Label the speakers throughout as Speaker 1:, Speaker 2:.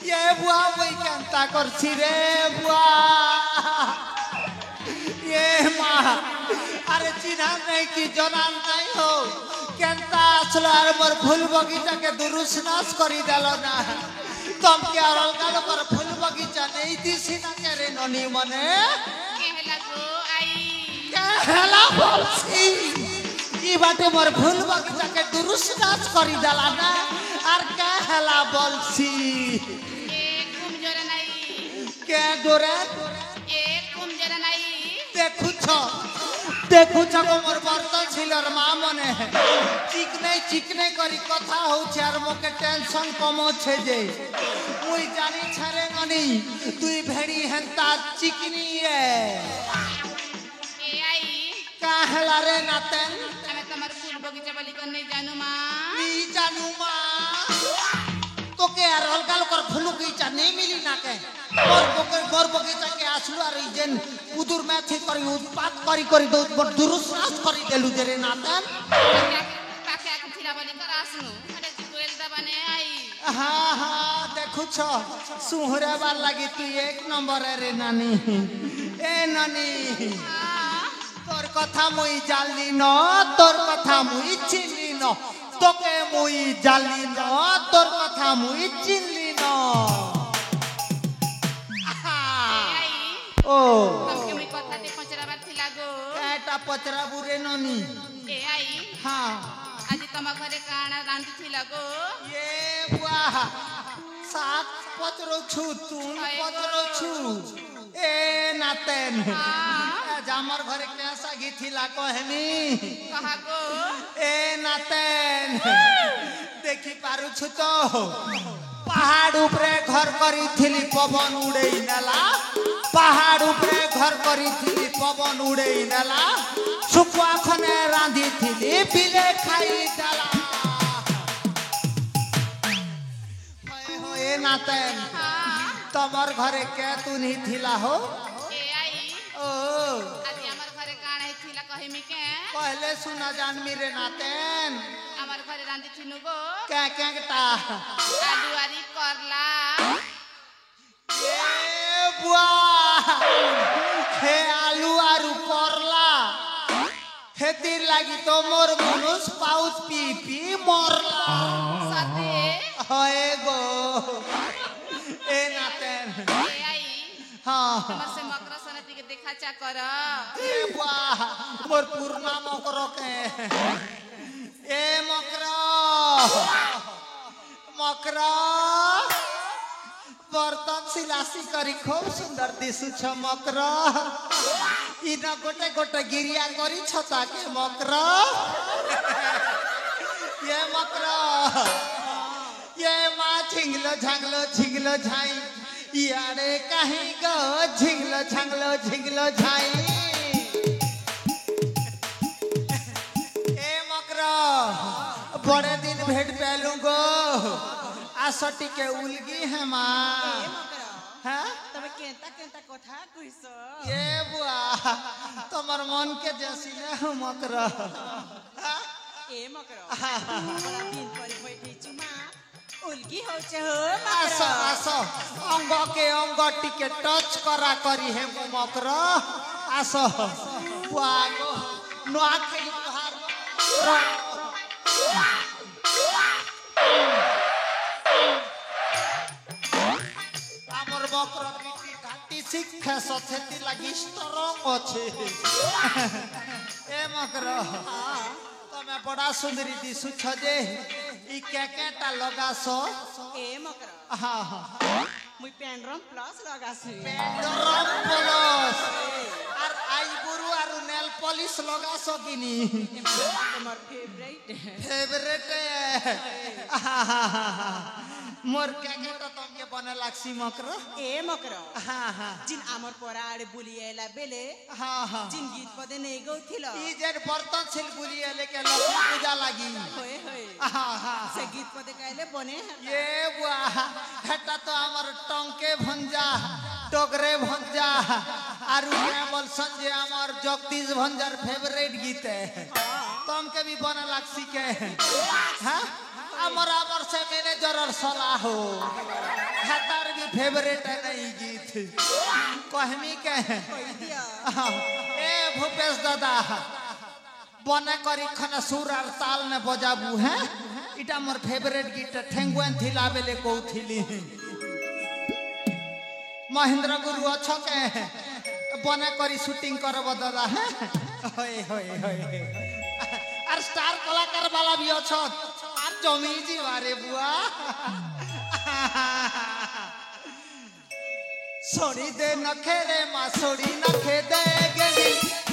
Speaker 1: ये बुआ मुई केनता करछि रे बुआ ये माँ अरे चिन्हा नहीं कि जनान नहीं हो केनता असलो आर मोर फूल बगीचा के दुरुस्नास करी देलो ना तुम क्या अलगा लोकर फूल बगीचा नहीं दिसी ना के रे ननी मने
Speaker 2: केहला गो आई
Speaker 1: केहला बोलसी ई बाटे मोर फूल बगीचा के दुरुस्नास करी देला ना आर केहला बोलसी
Speaker 2: एक घूम जरा नहीं
Speaker 1: के जोरे
Speaker 2: एक घूम जरा नहीं
Speaker 1: देखु छ को मोर बर्तन छिलर मां मने चिकने करी कथा हो छार मोके टेंशन कमो छे जे मुई जानी छरे ननी तुई भेड़ी हंता चिकनी ए
Speaker 2: आई
Speaker 1: काहला रे नातन
Speaker 2: আমি তোমার ফুল বগিচা বলি কোন नहीं जानू मां
Speaker 1: नी जानू मां तो के यार अलगा लोकर फूल बगीचा नहीं मिली ना के मोर बगीचा के आसलू आर जेन उदुर में थी करी उत्पात करी दो दुरुस्नास करी देलु जेरे नातन
Speaker 2: কাকে আকে ছিলা বলি কর আসনু আরে কোয়েল দবানে आई
Speaker 1: हाँ देखु छ सुहरे बार लगी तू एक नंबर रे नानी ए नानी तोर कथा मुई जाली न तोर कथा मुई चिनली न तोके मुई जाली न तोर कथा मुई चिनली न
Speaker 2: आई
Speaker 1: ओ
Speaker 2: तमके मुई কথাতে পচরাবার ছিলা গো
Speaker 1: एटा पचरा बुरे नानी
Speaker 2: এ आई
Speaker 1: हाँ
Speaker 2: আজি তোমা ঘরে কানা রাঁধি ছিলা গো
Speaker 1: ये बुआ सात पचरो छु तू पचरो छु ए नातेन जामर घरे कैसा गीथिला कहमी
Speaker 2: कहा गो
Speaker 1: ए नातेन देखि पारु छु तो पहाड़ ऊपरे घर करी थिली पवन उड़ेई नेला पहाड़ ऊपरे घर करी थिली पवन उड़ेई नेला सुकुआ खने रांधी थिली बिले खाई डाला ए नातेन तमर घरे के तू नहीं थिला हो
Speaker 2: ए आई
Speaker 1: ओ
Speaker 2: আজি আমার ঘরে কানা ছিলা কহিমি কে
Speaker 1: पहले सुना जान मेरे नातेन
Speaker 2: আমার ঘরে রাঁধি ছিনু গো
Speaker 1: क्या टा
Speaker 2: আলু আরি করলা
Speaker 1: ए बुआ हे आलू आरु करला हेतिर लागी तो मोर मनुष पाउच पी पी मरला
Speaker 2: সাথে
Speaker 1: होए गो ए नातेन
Speaker 2: ए आई
Speaker 1: हाँ
Speaker 2: তোমার সে মকর সনাতিকে দেখা চা কর
Speaker 1: ए बुआ मोर पूर्णा मकरो के ए मकरो मकरो बर्तन सिलासी करी खूब सुंदर दिसु छ मकरो इना गोटे गोटे गिरिया करी छता के मकरो ये मकरो ये माँ झिंगलो झाई यारे कहीं गो झिंगलो झाई ए मकरो बड़े दिन भेंट पैलू गो आसटी के उलगी है माँ हाँ
Speaker 3: तबे केंता केंता कथा कइसो
Speaker 1: ये बुआ तुम्हार मन के जैसी ने मकरो
Speaker 3: ए मकरो बड़ा दिन परी बैठी चुमा उलगी होचे हो
Speaker 1: आसो आसो अंग के अंग टिके टच करा करी है मकरो आसो बुआ गो नुआ खेली तुहार मकर घाटी शिक्षा सचेती लगी स्ट्रंग अच्छे ए मकर तमे बड़ा सुंदरी दिसु छ जे ई केकेटा लगासो
Speaker 3: ए मकरो
Speaker 1: हां हां
Speaker 3: मुई पेंड्रम प्लस लगासी
Speaker 1: पेंडरम प्लस আর আইবুরু আর নেল পলিশ लगासो किनी
Speaker 3: তোমার फेवरेट
Speaker 1: फेवरेट मोर केकेटा तमके बने लागसी मकर
Speaker 3: ए मकरो
Speaker 1: हां हां
Speaker 3: जिन आमर पराड़े बुलिएला बेले
Speaker 1: हां हां
Speaker 3: जिन गीत पदे नहीं गौथिलो
Speaker 1: ई जेन बर्तन छिल बुलिए लेके लक्ष्मी पूजा लागी
Speaker 3: होए होए
Speaker 1: हां हां
Speaker 3: से गीत पदे काइले बने
Speaker 1: ये बुआ हेटा तो हमर टंके भंजा टोगरे भंजा आरु केवल संजय हमर जगदीश भंजार फेवरेट गीत है तम के भी बने लागसी के हां हमरा से मैनेजर सलाह हो हतार भी फेवरेट है नहीं गीत कहमी के ए भूपेश दादा बने करी खना सुर और ताल ने बजाबू हैं इटा मोर फेवरेट गीत ठेंगुएन थिला बेले को थिली महेंद्र गुरु अच्छो के बने करी शूटिंग करब दादा हैं होय होय होय और स्टार कलाकार वाला भी अच्छो और जमी जी वारे बुआ सोनी दे नखेरे मा सोनी नखे दे गेली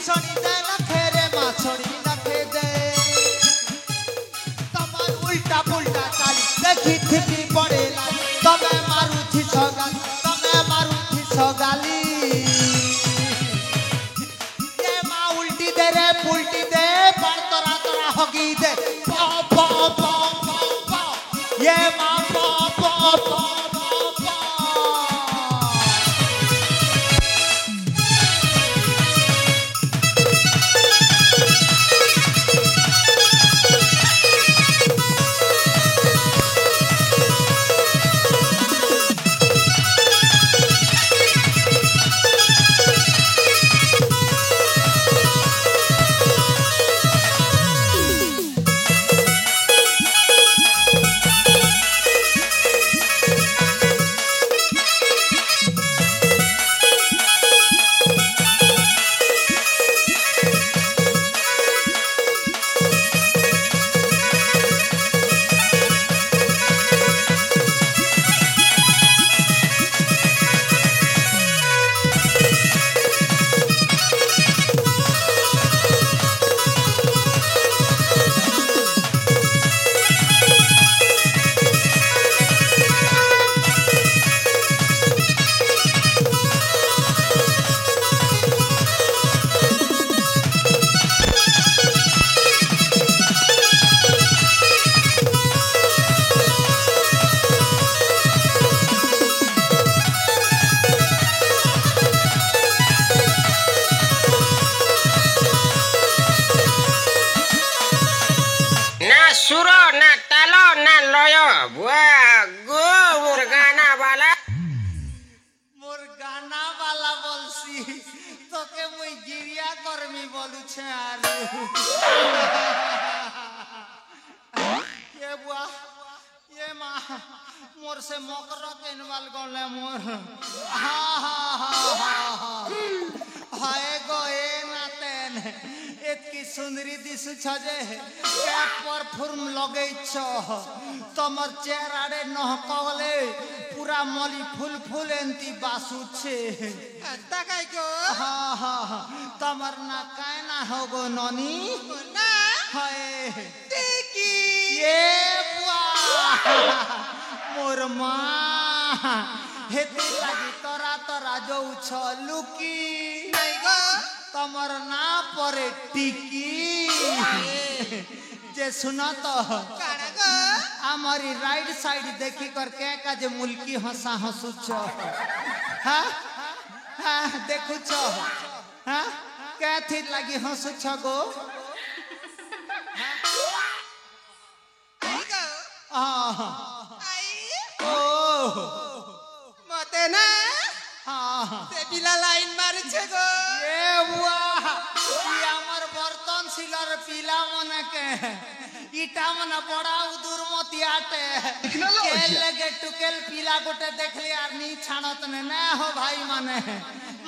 Speaker 1: सोनी दे नखेरे मा सोनी नखे दे तमर उल्टा पुल्टा चाली देखी थी पड़े लाई तमे मारुथी सगाली ये मा उल्टी दे रे पुल्टी दे पर तोरा तोरा होगी दे पो पो पो पो पो ये मा पो पो पो मोर से मोकर केनवाल गले मोर हा हा हा हा हाय गो ए नातेन एतकी सुंदरी दिसु छजे क्या परफ्यूम लगै छ तमर चेहरारे नहकले पूरा मली फूल फूल एंती बासु छे
Speaker 3: अंता काय को
Speaker 1: हा हा तमर ना काय ना होगो ननी
Speaker 3: ना
Speaker 1: हाय
Speaker 3: देखी
Speaker 1: ये बुआ मोर माँ हेती लगी तोरा तोरा जो लुकी
Speaker 3: नहीं गो
Speaker 1: तमर ना परे टिकी जे सुना तो
Speaker 3: काना गो
Speaker 1: हमारी राइट साइड देखी कर के का जे मुल्की हंसा हंसु छ हाँ हाँ देखु छ हाँ क्या थी लगी हंसु छ गो
Speaker 3: मते ना ते पिला लाइन मारे छे गो
Speaker 1: ए बुआ ई हमर बर्तन सिलर पिला मने के इटा मने बड़ा उदुर मतियाटे केल लगे टुकेल पिला गोटे देखली आर नी छानत ने ना हो भाई माने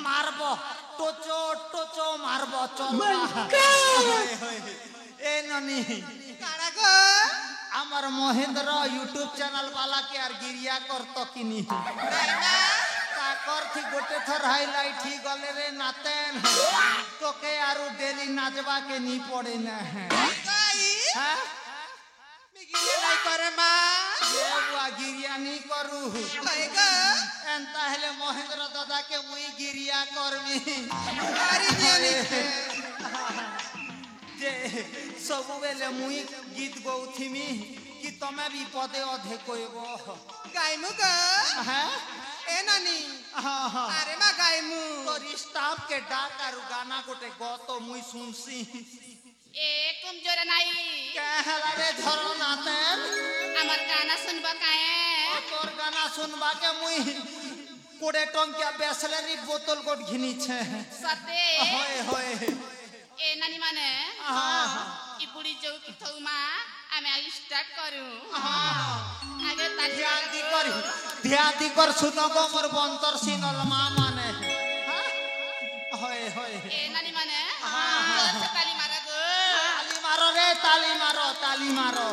Speaker 1: मारबो टोचो टोचो मारबो चल ए ननी
Speaker 3: काना गो
Speaker 1: আমার মহেন্দ্র ইউটিউব চ্যানেল वाला के আর गिरिया कर तो किनी ता कर थी गोटे थर हाईलाइट ही गले रे नातेन तोके आरु डेली नाचबा के नी पड़े ना है
Speaker 3: काई
Speaker 1: हां
Speaker 3: मिगिले नहीं करे मां
Speaker 1: ये बुआ गिरिया नी करू
Speaker 3: नहीं गो
Speaker 1: एंता हेले महेंद्र दादा के मुई गिरिया करमी
Speaker 3: अरे दियोनी
Speaker 1: जे सब बेले मुई गीत गौथिमी कि तमे भी पदे अधे कोइबो
Speaker 3: गाइमु गो
Speaker 1: हैं
Speaker 3: ए नानी
Speaker 1: हां हां
Speaker 3: अरे मा गाइमु
Speaker 1: तोर स्टाफ के डाक आरु गाना गोटे गतो मुई सुनसी
Speaker 2: ए कमजोर नाई
Speaker 1: कहला रे झरो नातेन
Speaker 2: আমার গানা শুনবা কায়ে
Speaker 1: তোর গানা শুনবা কে মুই 20 টঙ্কিয়া বেসলেরি বোতল গোট ঘিনিছে
Speaker 2: সতে
Speaker 1: হয় হয়
Speaker 2: এ নানি মানে ই বুড়ি যাও কি থৌমা আমি আগে স্টার্ট করু আগে তালি
Speaker 1: ধ্যান দি কর শুনো গো মোর বন্তর সিনল মা মানে হয় হয়
Speaker 2: এ নানি মানে তালি মারা গো
Speaker 1: তালি মারো রে তালি মারো তালি মারো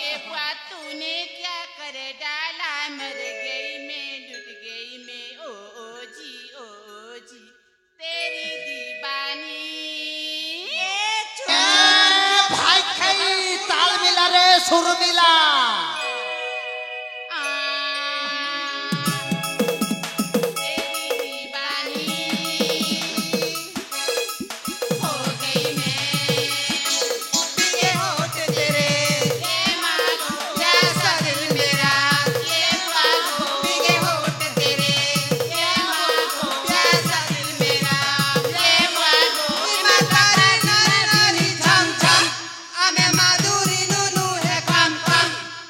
Speaker 2: ये बात तूने क्या कर डाला मर गई मैं लुट गई मैं ओ जी तेरी दीवानी
Speaker 1: ভাই খাই তাল মিলা রে সুর মিলা
Speaker 2: तेरी दीवानी हो गई मैं
Speaker 3: ये होठ तेरे
Speaker 2: ये मांगो जैसा दिल मेरा ये मांगो
Speaker 3: बिगे होठ तेरे
Speaker 2: ये मांगो जैसा दिल मेरा ये मांगो
Speaker 3: मातारे नारी नारी झम झम आमे माधुरी नुनु है कम कम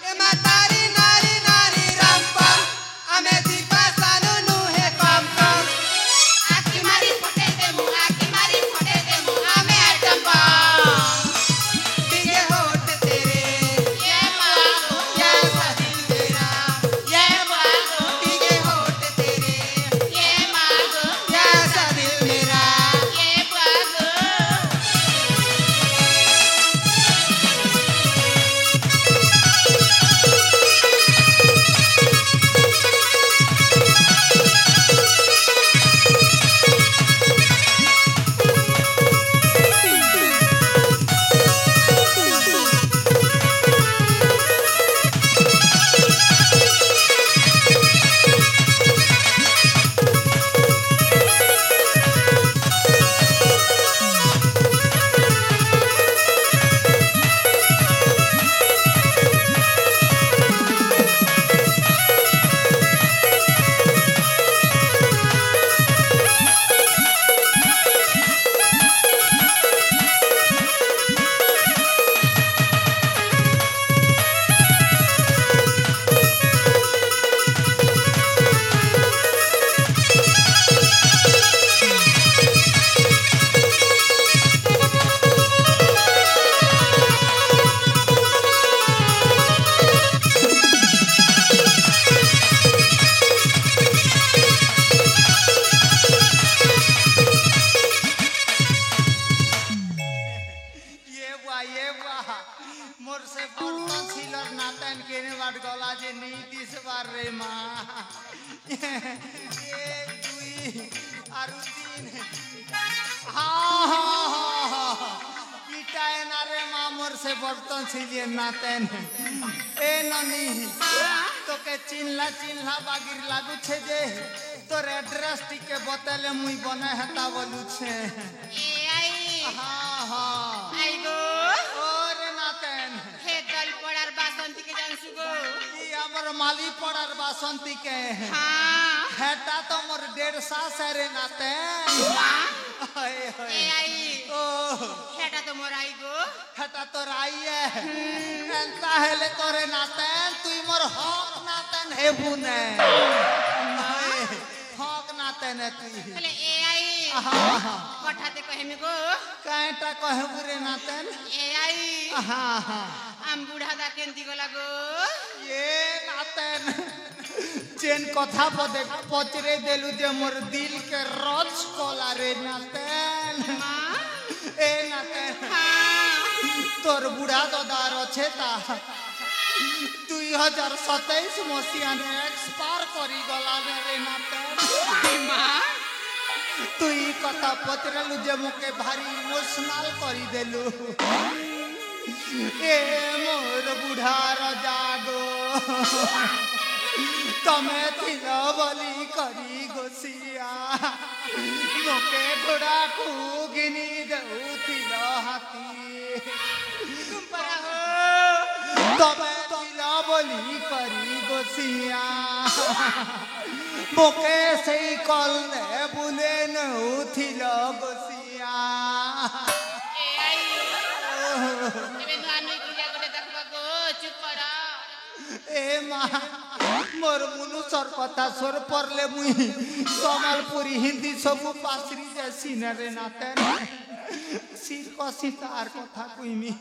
Speaker 3: ए मातारी नारी नारी रम पम आमे दीपा सानुनु है कम कम
Speaker 2: आखी मारी फटे दे मुँह आमे आइटम बम
Speaker 3: बिगे होठ तेरे
Speaker 2: ये मांगो
Speaker 3: जैसा दिल मेरा
Speaker 2: ये मांगो
Speaker 3: बिगे होठ तेरे
Speaker 2: ये मांगो
Speaker 3: जैसा दिल मेरा
Speaker 2: ये मांगो
Speaker 1: ये बुआ मोर से बर्तन छिलर नातन केने बात गला जे नहीं दिस बार रे माँ एक दुई आरु तीन हाँ इटा ना रे माँ मोर से बर्तन छिलिए नातन ए ननी तो के चिन्हला चिन्हला बागिर लागू छे जे तोर एड्रेस टिके बतले मुई बने हता बोलू छे
Speaker 2: ए आई
Speaker 1: हाँ हाँ
Speaker 2: आई गो
Speaker 1: ओरे नातन
Speaker 2: हे दल पड़ार बासंती के जानसु गो
Speaker 1: ई हमर माली पड़ार बासंती के
Speaker 2: हाँ
Speaker 1: हेटा तो मोर 1.5 सास रे नातन हाय
Speaker 2: ए
Speaker 1: हाय
Speaker 2: आई
Speaker 1: ओ
Speaker 2: हेटा तो मोर आई गो
Speaker 1: हेटा तो राई है एंता हेले तोरे नातन तुई मोर हक नातन हे बुने हक नातन है तुई
Speaker 2: बोले ए आई
Speaker 1: हाँ हाँ
Speaker 2: कठाते कहे में गो
Speaker 1: कांटा कहे बुरे नातन
Speaker 2: ए आई
Speaker 1: हाँ हाँ
Speaker 2: आम बुढ़ा दा केंती गला गो
Speaker 1: ये नातन चेन कथा पदे पचरे देलु जे मोर दिल के रच कोला रे नातन
Speaker 2: माँ
Speaker 1: ए नातन
Speaker 2: हाँ
Speaker 1: तोर बुढ़ा दादार अच्छे ता 2027 मसीहा रे एक्सपायर करी गला रे नातन
Speaker 2: माँ
Speaker 1: तुई कथा पचरेलु जे मोके भारी इमोशनल करी देलु ए मोर बुढ़ार जागो तमे थिल बली करी गोसिया मोके घोड़ा खूगिनी देउथिल हाथी
Speaker 2: परा हो
Speaker 1: तमे थिल बली करी गोसिया मोके सेई कलने बुले नउथिल गोसिया
Speaker 2: ए आई एबे नुआ नुई गुलिया गोटे देखबा गो चुप करा
Speaker 1: ए ए माँ मोर मुनुसर कथा सोर परले मुई सम्बलपुरी हिंदी सब पासरी जैसी न रे नाते सिर कसी तार कथा कुइमी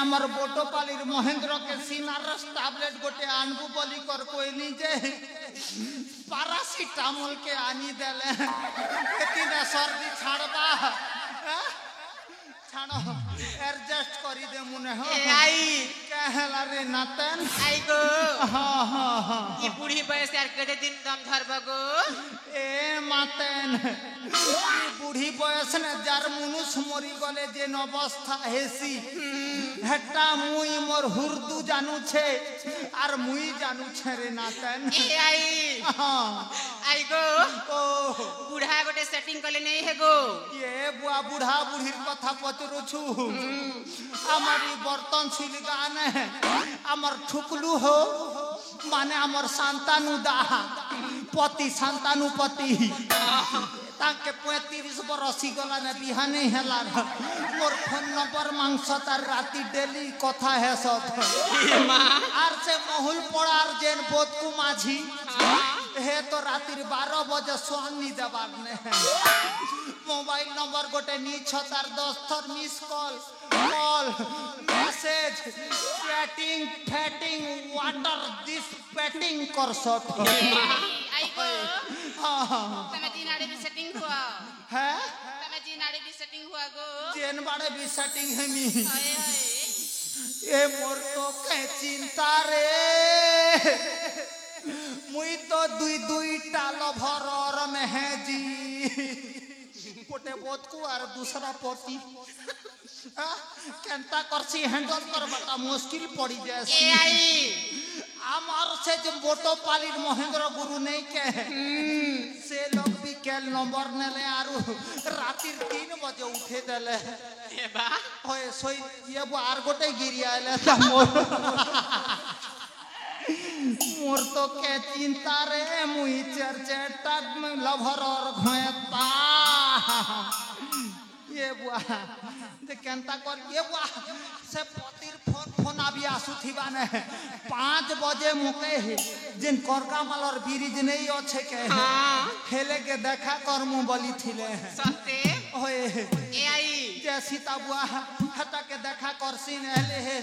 Speaker 1: আমার বটপালির মহেন্দ্রকে সিনারস ট্যাবলেট গোটে আনবু বলি কর কইনি যে প্যারাসিটামল কে আনি দেলে এতিনা সর্দি ছাড়বা ছাড়ো এডজাস্ট করি দে মনে হ
Speaker 2: ए आई
Speaker 1: कहला रे नातन
Speaker 2: आई गो
Speaker 1: हाँ हाँ हाँ
Speaker 2: ये बूढ़ी बयस यार कदे दिन दम धरबा गो
Speaker 1: ए मातेन बुढ़ी बयस ने जार मुनुष मरी गले जेन अवस्था हेसी हेटा मुई मोर हुर्दू जानू छे आर मुई जानू छे रे नातन
Speaker 2: ए आई
Speaker 1: हाँ
Speaker 2: आई गो
Speaker 1: ओ
Speaker 2: बूढ़ा गोटे सेटिंग कले नहीं है गो
Speaker 1: ये बुआ बुढ़ा बुढ़ीर कथा पचरु छु हमारी बर्तन छिल गाने हमर ठुकलू हो माने हमर संतानु दाहा पति संतानु पति ताके 35 बरस गला ने बिहाने हेला मोर फोन नंबर मांगस तार राती डेली कथा है सब आर से महुल पड़ार जेन बोतकू माझी हे तो रातिर 12 बजे सोनी देबार ने मोबाइल नंबर गोटे नी छतार 10 थर मिस कॉल मैसेज चैटिंग फैटिंग वाटर दिस पेटिंग कर सब
Speaker 2: आई गो
Speaker 1: हाँ हाँ
Speaker 2: तमे जी नाड़े भी सेटिंग हुआ
Speaker 1: है
Speaker 2: तमे जी नाड़े भी सेटिंग हुआ गो
Speaker 1: जेन बाड़े भी सेटिंग है मी
Speaker 2: हाय हाय
Speaker 1: ए मोर तो के चिंता रे मुई तो दुई टालो भरर में है जी गोटे बोतकू आर दूसरा पति केंता करसी हैंडल करबाटा मुश्किल पड़ी
Speaker 2: ए
Speaker 1: जासी
Speaker 2: आई
Speaker 1: আমার से जो बोटो पालिर महेंद्र गुरु नहीं के से लोग भी केल नंबर नेले आरु रातिर 3 बजे उठे देले
Speaker 2: ए बा
Speaker 1: होय सोई ये वो आर गोटे गिरी आले मोर तो के चिंता रे मुई चरचेटा में लभर और घयता ये बुआ दे केंता कर ये बुआ से पतिर फोन आबि आसु थिबा ने 5 बजे मुके जिन करका मालर ब्रिज नहीं अच्छे के हेले के देखा कर मु बली थिले
Speaker 2: सस्ते
Speaker 1: ओए
Speaker 2: ए आई
Speaker 1: जे सीता बुआ हता के देखा करसी हेले हे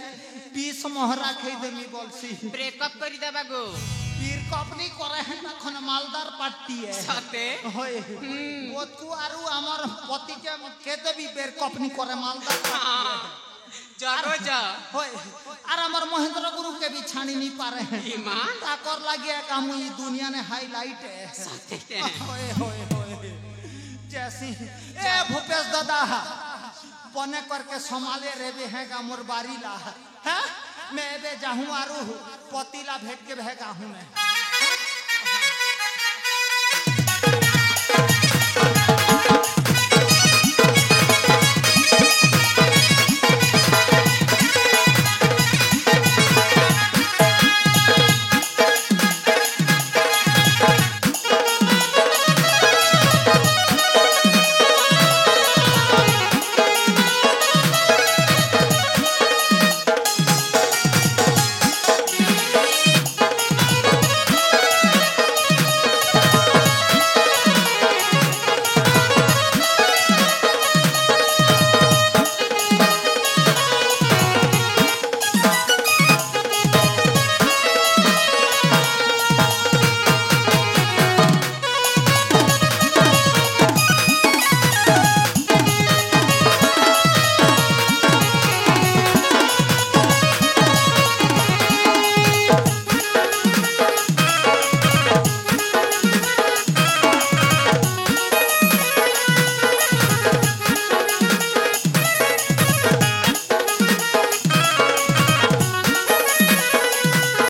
Speaker 1: 20 मोहरा खई देमी बोलसी
Speaker 2: ब्रेकअप करी देबा गो
Speaker 1: पीर कपनी करे है तखन मालदार पार्टी है
Speaker 2: सस्ते
Speaker 1: होय बोतकू आरु हमर पति के केते भी बेर कपनी करे मालदार पार्टी है
Speaker 2: जरो जा
Speaker 1: होय आर हमर महेंद्र गुरु के भी छानी नहीं पारे हैं
Speaker 2: ईमान
Speaker 1: ताकर लागिया काम ई दुनिया ने हाईलाइट है
Speaker 2: सस्ते
Speaker 1: होय होय होय जैसी ए भूपेश दादा बने करके संभाले रेबे है गा मोर बारी ला हैं मैं बे जाहूं आरु पतिला भेट के भेगा हूं मैं